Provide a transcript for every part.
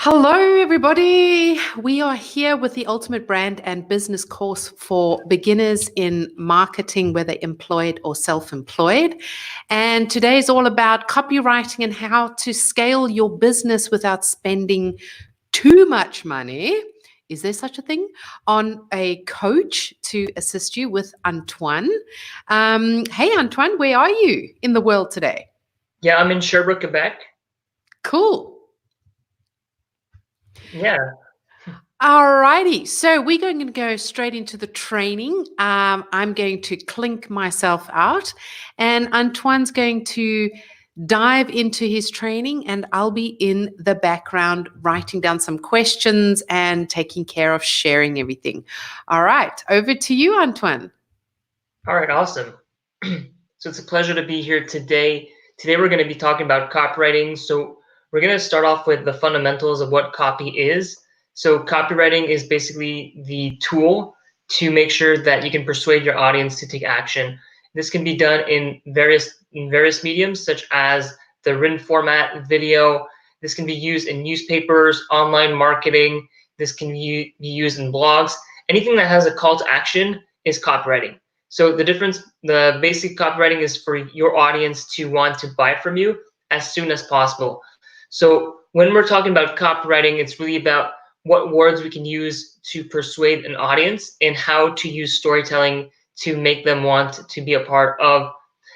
Hello, everybody. We are here with the ultimate brand and business course for beginners in marketing, whether employed or self-employed. And today is all about copywriting and how to scale your business without spending too much money. Is there such a thing? On a coach to assist you with Antoine. Hey, Antoine, where are you in the world today? Yeah, I'm in Sherbrooke, Quebec. Cool. Yeah. Alrighty, so we're going to go straight into the training. I'm going to clink myself out, and Antoine's going to dive into his training, and I'll be in the background writing down some questions and taking care of sharing everything. All right, over to you, Antoine. All right, awesome. So it's a pleasure to be here today. Today we're going to be talking about copywriting. So we're going to start off with the fundamentals of what copy is. So copywriting is basically the tool to make sure that you can persuade your audience to take action. This can be done in various mediums, such as the written format, video. This can be used in newspapers, online marketing. This can be used in blogs. Anything that has a call to action is copywriting. So the basic copywriting is for your audience to want to buy from you as soon as possible. So when we're talking about copywriting, it's really about what words we can use to persuade an audience and how to use storytelling to make them want to be a part of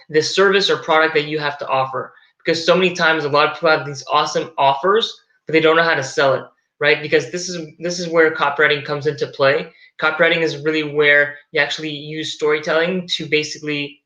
this service or product that you have to offer. Because so many times a lot of people have these awesome offers, but they don't know how to sell it, right? Because this is where copywriting comes into play. Copywriting is really where you actually use storytelling to basically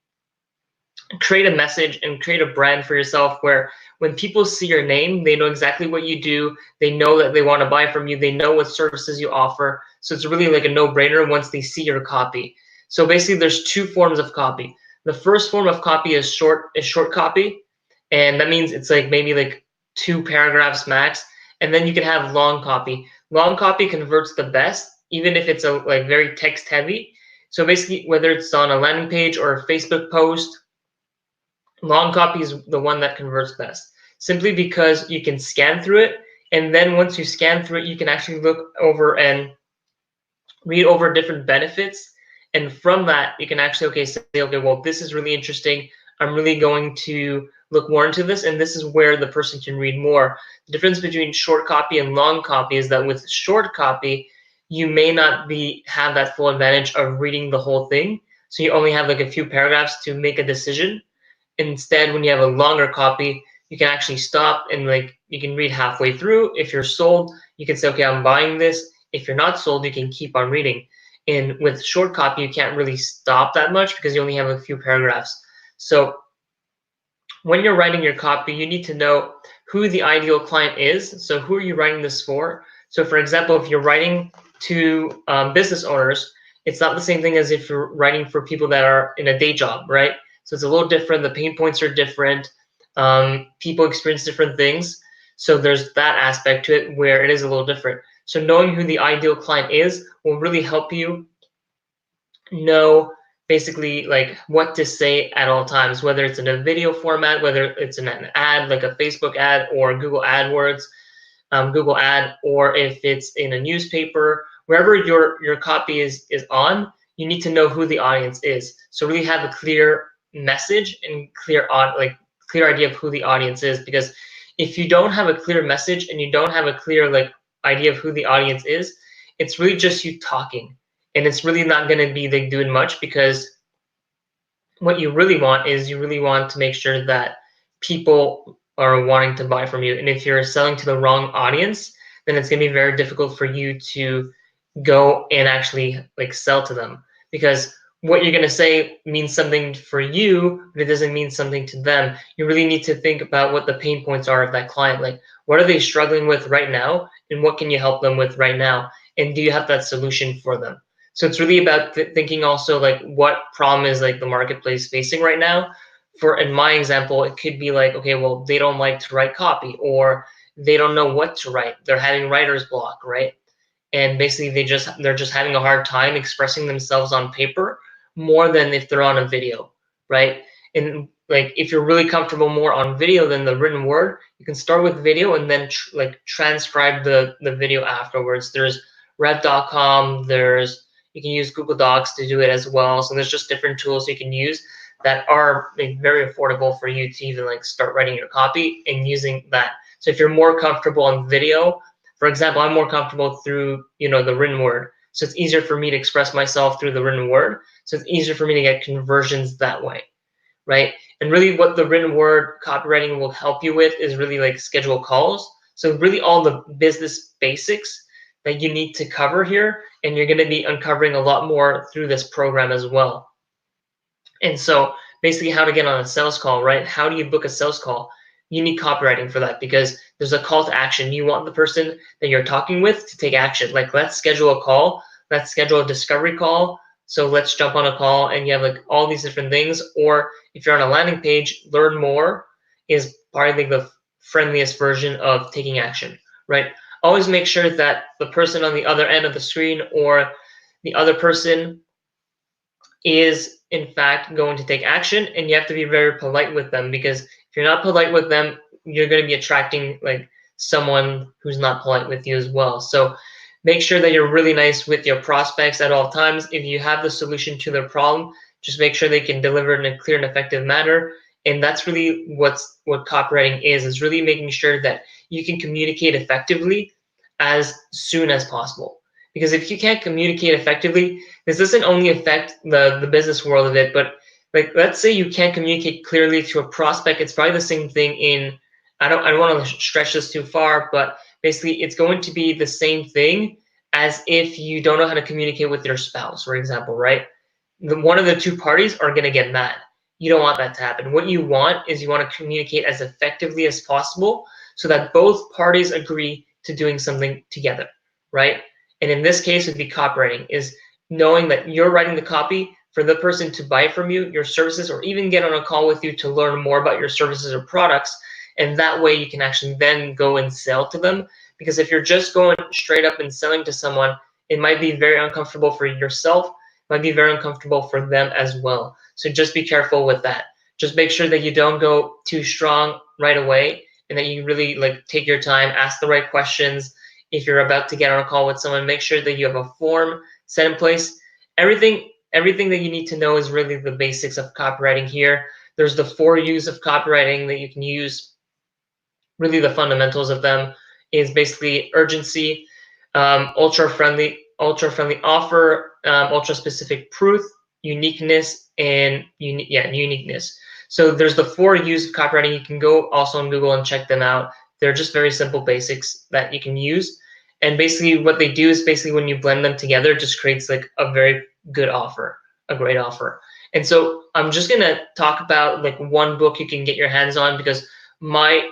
create a message and create a brand for yourself where when people see your name, they know exactly what you do. They know that they want to buy from you. They know what services you offer. So it's really like a no-brainer once they see your copy. So basically there's two forms of copy. The first form of copy is short copy. And that means it's like maybe like 2 paragraphs max. And then you can have long copy. Long copy converts the best, even if it's like very text heavy. So basically, whether it's on a landing page or a Facebook post, long copy is the one that converts best, simply because you can scan through it. And then once you scan through it, you can actually look over and read over different benefits. And from that, you can actually, say, okay, well, this is really interesting. I'm really going to look more into this. And this is where the person can read more. The difference between short copy and long copy is that with short copy, you may not have that full advantage of reading the whole thing. So you only have like a few paragraphs to make a decision. Instead, when you have a longer copy, you can actually stop and you can read halfway through. If you're sold, you can say, okay, I'm buying this. If you're not sold, you can keep on reading. And with short copy, you can't really stop that much because you only have a few paragraphs. So when you're writing your copy, you need to know who the ideal client is. So who are you writing this for? So for example, if you're writing to business owners, it's not the same thing as if you're writing for people that are in a day job, right? So it's a little different. The pain points are different. People experience different things. So there's that aspect to it where it is a little different. So knowing who the ideal client is will really help you know basically like what to say at all times, whether it's in a video format, whether it's in an ad, like a Facebook ad or Google AdWords, Google ad, or if it's in a newspaper, wherever your copy is on, you need to know who the audience is. So really have a clear message and clear idea of who the audience is. Because if you don't have a clear message and you don't have a clear idea of who the audience is, it's really just you talking, and it's really not going to be doing much. Because what you really want is you really want to make sure that people are wanting to buy from you. And if you're selling to the wrong audience, then it's going to be very difficult for you to go and actually sell to them, because what you're going to say means something for you, but it doesn't mean something to them. You really need to think about what the pain points are of that client. Like, what are they struggling with right now, and what can you help them with right now? And do you have that solution for them? So it's really about thinking also what problem is the marketplace facing right now. In my example, it could be okay, well, they don't like to write copy, or they don't know what to write. They're having writer's block, right? And basically they're just having a hard time expressing themselves on paper more than if they're on a video, right? And like if you're really comfortable more on video than the written word, you can start with video and then like transcribe the video afterwards. There's rev.com, you can use Google Docs to do it as well. So there's just different tools you can use that are like very affordable for you to even like start writing your copy and using that. So if you're more comfortable on video, for example, I'm more comfortable through, the written word. So it's easier for me to express myself through the written word. So it's easier for me to get conversions that way, right? And really what the written word copywriting will help you with is really like schedule calls. So really all the business basics that you need to cover here, and you're going to be uncovering a lot more through this program as well. And so basically how to get on a sales call, right? How do you book a sales call? You need copywriting for that because there's a call to action. You want the person that you're talking with to take action. Like, let's schedule a call. Let's schedule a discovery call. So let's jump on a call, and you have like all these different things. Or if you're on a landing page, learn more is probably the friendliest version of taking action, right? Always make sure that the person on the other end of the screen or the other person is in fact going to take action, and you have to be very polite with them, because if you're not polite with them, you're going to be attracting like someone who's not polite with you as well. So make sure that you're really nice with your prospects at all times. If you have the solution to their problem, just make sure they can deliver in a clear and effective manner. And that's really what copywriting is really making sure that you can communicate effectively as soon as possible. Because if you can't communicate effectively, this doesn't only affect the business world of it, but like, let's say you can't communicate clearly to a prospect. It's probably the same thing in, I don't want to stretch this too far, but basically it's going to be the same thing as if you don't know how to communicate with your spouse, for example, right? One of the two parties are going to get mad. You don't want that to happen. What you want is you want to communicate as effectively as possible so that both parties agree to doing something together, right? And in this case, it would be copywriting, is knowing that you're writing the copy for the person to buy from you, your services, or even get on a call with you to learn more about your services or products. And that way you can actually then go and sell to them. Because if you're just going straight up and selling to someone, it might be very uncomfortable for yourself, might be very uncomfortable for them as well. So just be careful with that. Just make sure that you don't go too strong right away, and that you really like take your time, ask the right questions. If you're about to get on a call with someone, make sure that you have a form set in place. Everything that you need to know is really the basics of copywriting here. There's the 4 U's of copywriting that you can use. Really the fundamentals of them is basically urgency, ultra friendly offer, ultra specific proof, uniqueness, and uniqueness. So there's the 4 U's of copywriting. You can go also on Google and check them out. They're just very simple basics that you can use. And basically what they do is basically when you blend them together, it just creates like a very good offer, a great offer. And so I'm just going to talk about like one book you can get your hands on, because my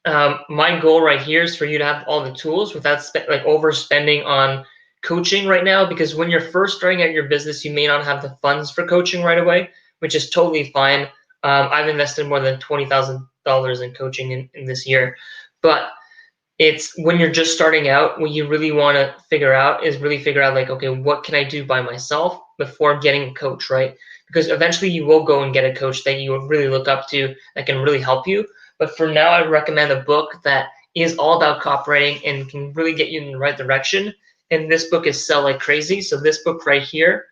goal right here is for you to have all the tools without overspending on coaching right now. Because when you're first starting out your business, you may not have the funds for coaching right away, which is totally fine. I've invested more than $20,000 in coaching in this year. But it's when you're just starting out, what you really want to figure out is like, okay, what can I do by myself before getting a coach, right? Because eventually you will go and get a coach that you would really look up to, that can really help you. But for now, I recommend a book that is all about copywriting and can really get you in the right direction. And this book is Sell Like Crazy. So this book right here,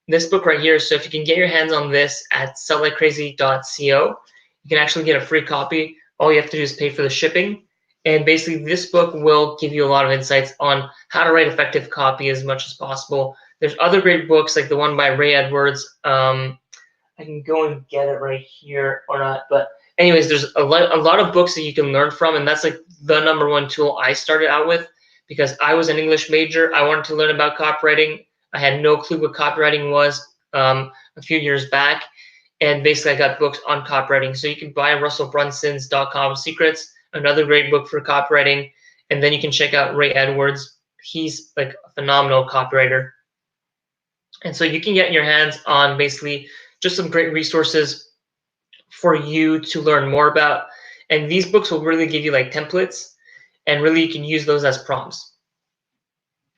so if you can get your hands on this at selllikecrazy.co, you can actually get a free copy. All you have to do is pay for the shipping. And basically this book will give you a lot of insights on how to write effective copy as much as possible. There's other great books like the one by Ray Edwards. I can go and get it right here or not, but anyways, there's a lot of books that you can learn from, and that's like the #1 tool I started out with, because I was an English major. I wanted to learn about copywriting. I had no clue what copywriting was a few years back, and basically I got books on copywriting. So you can buy Russell Brunson's .com Secrets, another great book for copywriting, and then you can check out Ray Edwards. He's like a phenomenal copywriter. And so you can get your hands on basically just some great resources for you to learn more about. And these books will really give you like templates, and really you can use those as prompts.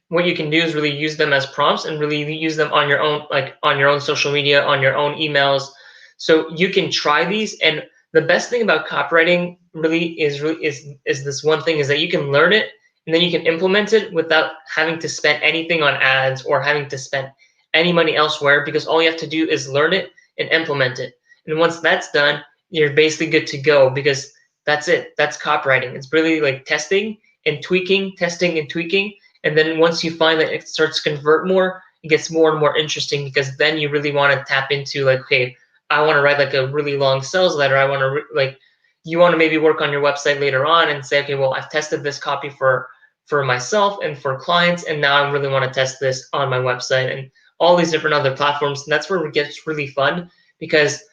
What you can do is really use them as prompts and really use them on your own, like on your own social media, on your own emails. So you can try these, and the best thing about copywriting is this one thing, is that you can learn it and then you can implement it without having to spend anything on ads or having to spend any money elsewhere, because all you have to do is learn it and implement it. And once that's done, you're basically good to go, because that's it. That's copywriting. It's really like testing and tweaking, testing and tweaking. And then once you find that it starts to convert more, it gets more and more interesting, because then you really want to tap into like, okay, I want to write like a really long sales letter. I want to like, you want to maybe work on your website later on and say, okay, well, I've tested this copy for myself and for clients, and now I really want to test this on my website and all these different other platforms. And that's where it gets really fun, because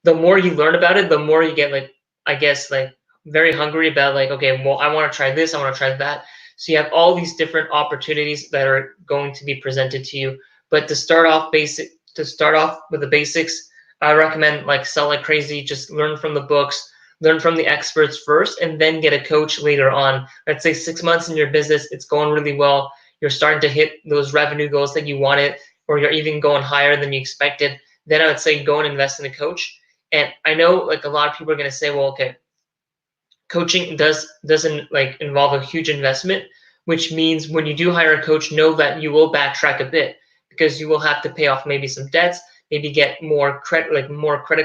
the more you learn about it, the more you get like, I guess, like very hungry about like, okay, well, I want to try this, I want to try that. So you have all these different opportunities that are going to be presented to you. But to start off with the basics, I recommend like Sell Like Crazy. Just learn from the books, learn from the experts first, and then get a coach later on. Let's say 6 months in your business, it's going really well. You're starting to hit those revenue goals that you wanted, or you're even going higher than you expected. Then I would say go and invest in a coach. And I know like a lot of people are going to say, well, okay, coaching doesn't like involve a huge investment, which means when you do hire a coach, know that you will backtrack a bit, because you will have to pay off maybe some debts, maybe get more credit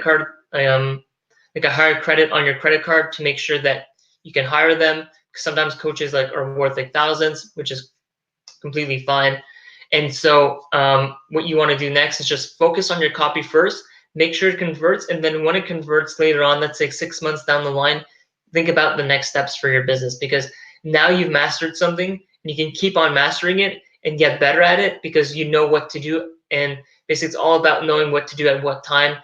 card, like a higher credit on your credit card to make sure that you can hire them. Sometimes coaches like are worth like thousands, which is completely fine. And so what you want to do next is just focus on your copy first, make sure it converts, and then when it converts later on, let's say 6 months down the line, think about the next steps for your business, because now you've mastered something and you can keep on mastering it and get better at it, because you know what to do. And basically it's all about knowing what to do at what time.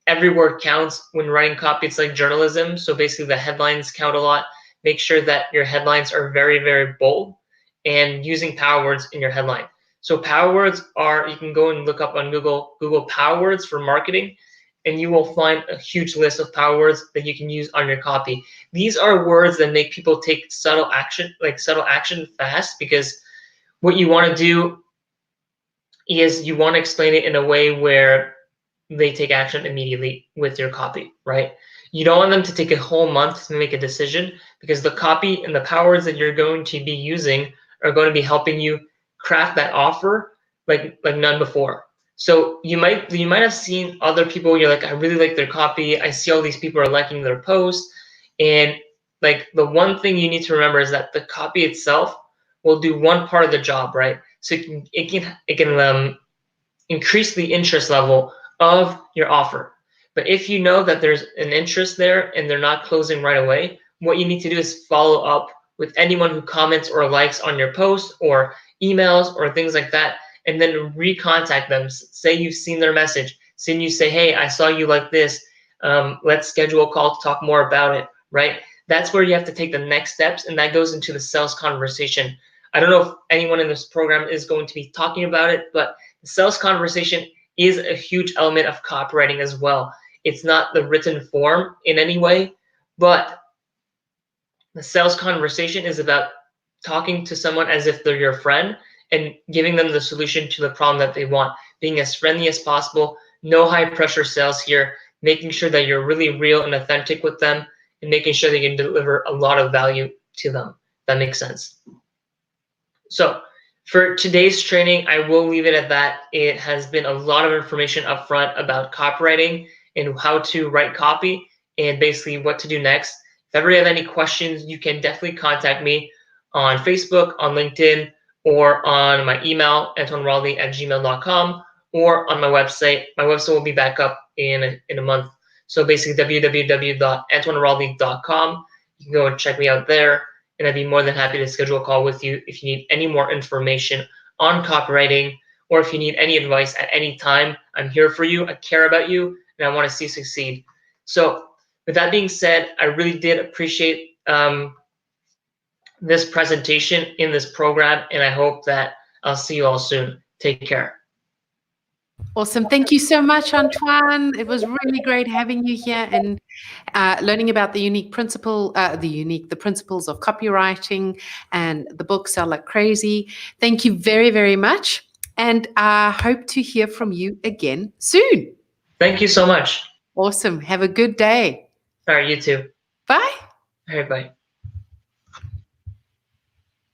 Every word counts when writing copy. It's like journalism. So basically the headlines count a lot. Make sure that your headlines are very, very bold, and using power words in your headline. So power words are, you can go and look up on Google power words for marketing, and you will find a huge list of power words that you can use on your copy. These are words that make people take subtle action fast, because what you want to do is you want to explain it in a way where they take action immediately with your copy, right? You don't want them to take a whole month to make a decision, because the copy and the power words that you're going to be using are going to be helping you craft that offer like none before. So you might have seen other people, you're like, I really like their copy, I see all these people are liking their posts, and like the one thing you need to remember is that the copy itself will do one part of the job, right? So it can increase the interest level of your offer. But if you know that there's an interest there and they're not closing right away, what you need to do is follow up with anyone who comments or likes on your post or emails or things like that, and then recontact them. Say you've seen their message. Say you say, hey, I saw you like this. Let's schedule a call to talk more about it, right? That's where you have to take the next steps, and that goes into the sales conversation. I don't know if anyone in this program is going to be talking about it, but the sales conversation is a huge element of copywriting as well. It's not the written form in any way, but the sales conversation is about talking to someone as if they're your friend and giving them the solution to the problem that they want, being as friendly as possible, no high pressure sales here, making sure that you're really real and authentic with them, and making sure that you can deliver a lot of value to them. That makes sense. So for today's training, I will leave it at that. It has been a lot of information up front about copywriting and how to write copy and basically what to do next. If ever you have any questions, you can definitely contact me on Facebook, on LinkedIn, or on my email, antoineroldi@gmail.com, or on my website. My website will be back up in a month. So basically www.antoineroldi.com. You can go and check me out there, and I'd be more than happy to schedule a call with you if you need any more information on copywriting, or if you need any advice at any time. I'm here for you. I care about you, and I want to see you succeed. So with that being said, I really did appreciate this presentation in this program, and I hope that I'll see you all soon. Take care. Awesome. Thank you so much, Antoine. It was really great having you here and learning about the the principles of copywriting and the book Sell Like Crazy. Thank you very, very much. And I hope to hear from you again soon. Thank you so much. Awesome. Have a good day. All right, you too. Bye. All right, bye.